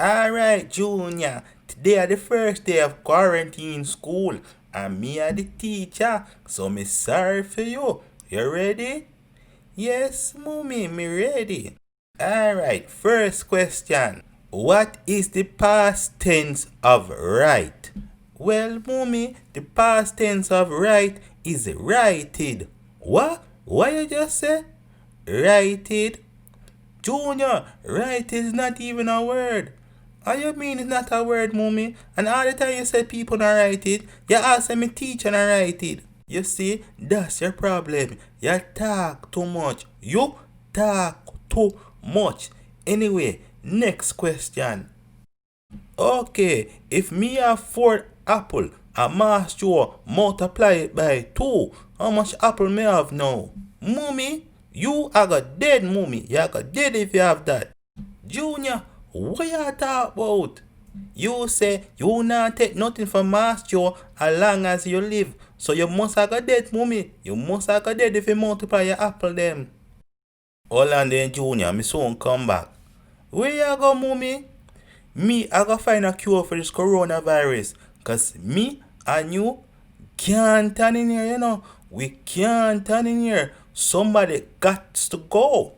Alright, Junior. Today are the first day of quarantine school. And me are the teacher. So me sorry for you. You ready? Yes, mommy, me ready. Alright, first question. What is the past tense of right? Well, mommy, the past tense of right is righted. What? What you just say? Righted? Junior, right is not even a word. How you mean it's not a word, mommy? And all the time you said people not write it, you ask me teacher not write it. You see, that's your problem. You talk too much. You talk too much. Anyway, next question. Okay, if me have 4 apple and master multiply it by 2, how much apple me have now? Mommy, you are got dead, mommy. You are got dead if you have that. Junior, what you talk about? You say you not take nothing from master as long as you live. So you must have got dead, mommy. You must have got dead if you multiply your apple them. Hold on then, Junior. Me soon come back. Where you go, mommy? Me, I gotta find a cure for this coronavirus. Cause me and you can't stand in here, you know. We can't stand in here. Somebody got to go.